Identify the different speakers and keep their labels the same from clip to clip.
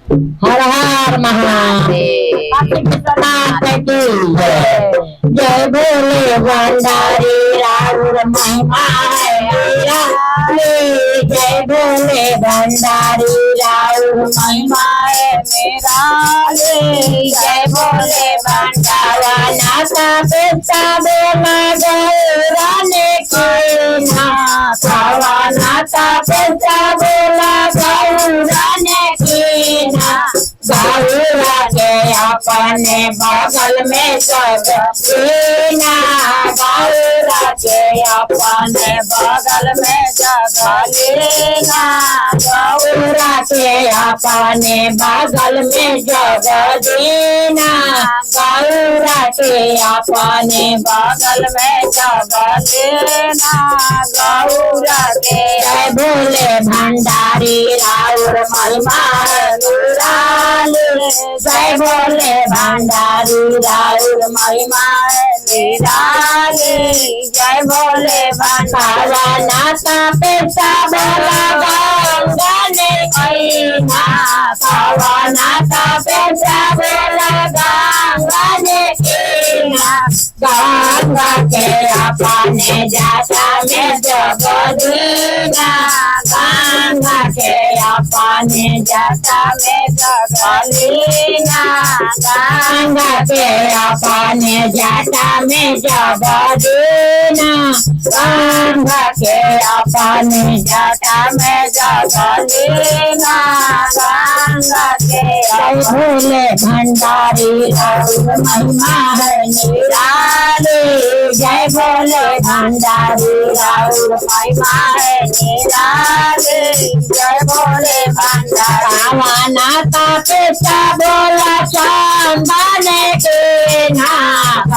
Speaker 1: हर हर महादेव। नाथ की जय। जय भोले भंडारी राउर महिमा है निराली। जय भोले भंडारी राउर महिमा है निराली। जय भोले भंडारा नाथा पिता बोला गौराने की नाथ नाथा पिता बोला गौराने की नाथ। गौरा के अपने बगल में सब लीना। गौरा के अपने बगल में जगह लेना। गौरा के अपने बगल में जगह देना। गौरा के अपने बगल में जगह लेना। गौरा के जय भोले भंडारी राउर महिमा निराली। जय भोले भंडारी राउर महिमा निराली। जय भोले भंडारा नाथा पिता बोला गंगा की नाथ। नाथा पिता बोला गंगा की नाथ। गंगा के अपने जाता में जगह दीना। गंगा के अपने जाता में जगह लीना। गंगा के अपने जाता में जगह देना। गंगा के अपने जाता में जगह लेना। गंगा के भोले भंडारी राउर महिमा है निराली। जय भोले भंडारी राउर महिमा है निराली। जय भोले भंडारा नाथा पिता बोला चांदने के नाथ।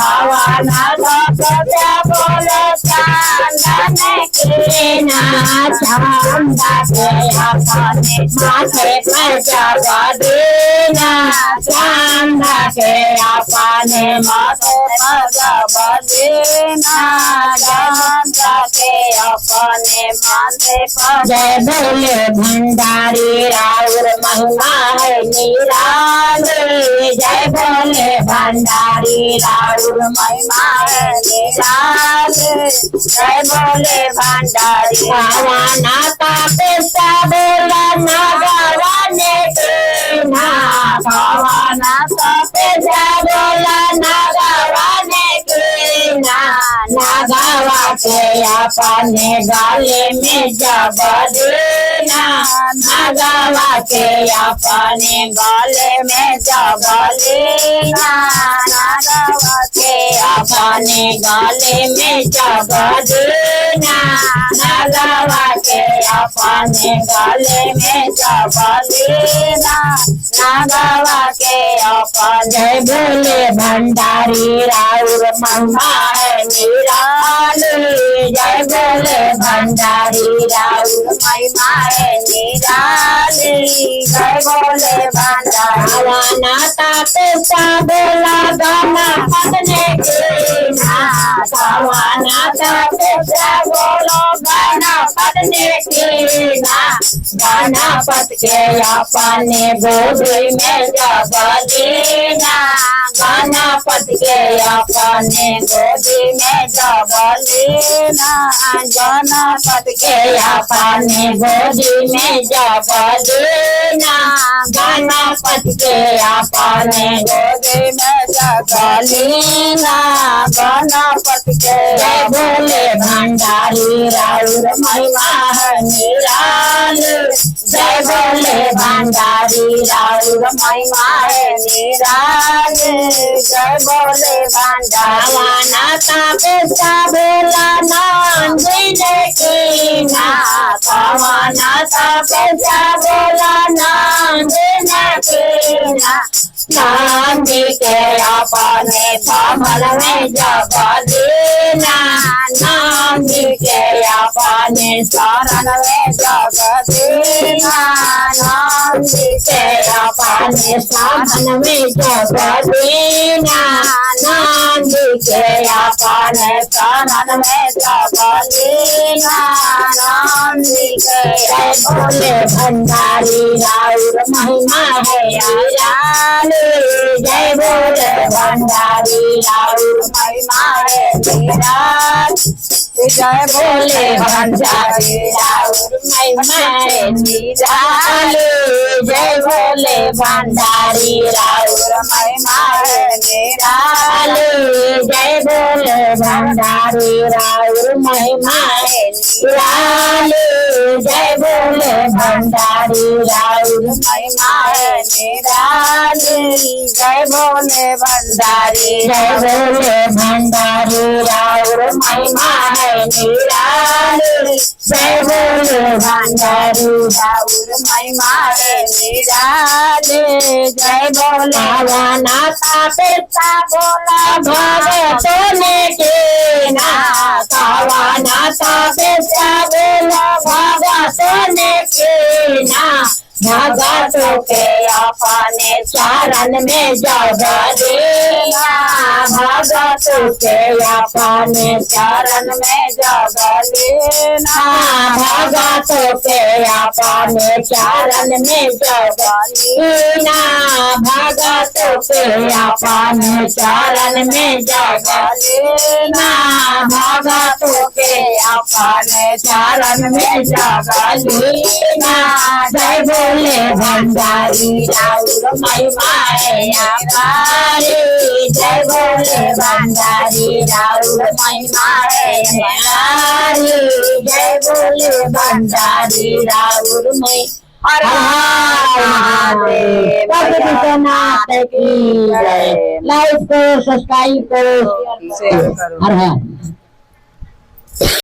Speaker 1: नाथा पिता बोला चांदने के नाथ। चांदा के अपने माथे पर जगह देना। चांदा के अपने माथे पर जगह देना। चांदा के अपने माथे पर जय भोले भंडारी राउर महिमा है निराली। जय भोले भंडारी राउर महिमा है निराली। जय भोले भंडारी नाथा पिता बोला नागवाने के नाथ। नाथा पिता बोला नागवाने के नाथ। नागवा के अपने गले में जगह देना। नागवा के अपने गले में जगह लेना। नागवा के अपने गले में जगह देना। नागवा के अपने गले में जगह लेना। नागवा के अपने भोले भंडारी राउर महिमा है निराली। जय भोले भंडारी राउर महिमा है निराली। जय भोले भंडारा नाथा पिता बोला गणपति के नाथ। नाथा पिता बोलो गणपति के नाथ। गणपति के अपने गोदी में जगह देना। गणपति के अपने गोदी में जगह लेना। गणपति के अपने गोदी में जगह देना। गणपति के अपने गोदी में जगह लेना। गणपति के जय भोले भंडारी राउर महिमा है निराली। जय भोले भंडारी राउर महिमा है निराली। जय भोले भंडारा नाथा पिता बोला नंदिनी की नाथ। नाथा पिता बोला नंदिनी की नाथ। नंदी के अपने समन में जग दीना नंदी के अपने शरण में जग दीना नंदी के अपने समन में जग दीना नंदी के अपने शरण में जग दीना नंदी के जय बोले भंडारी राउर महिमा है निराली जय बोले भंडारी राउर महिमा है निराली जय बोले भंडारी राउर महिमा है निराली जय बोले भंडारी राउर महिमा है निराली जय बोले भंडारी राउर महिमा है निराली जय बोले भंडारी राउर महिमा है निराली जय बोले भंडारी जय बोले भंडारी राउर महिमा है निराली जय बोले भंडारी राउर महिमा है निराली जय बोले नाता पिता बोला भगतों ने के ना नाता पिता बोला भगतों ने के ना भगतों के अपने चरण में जग देना भगतों के अपने चरण में जग देना भगतों के अपने चरण में जग देना भगतों के अपने चरण में जग देना भगतों के अपने चरण में जग देना जय बोले भंडारी राउर महिमा है निराली जय बोले भंडारी राउर महिमा है निराली जय बोले भंडारी राउर महिमा लाइक करो सब्सक्राइब करो।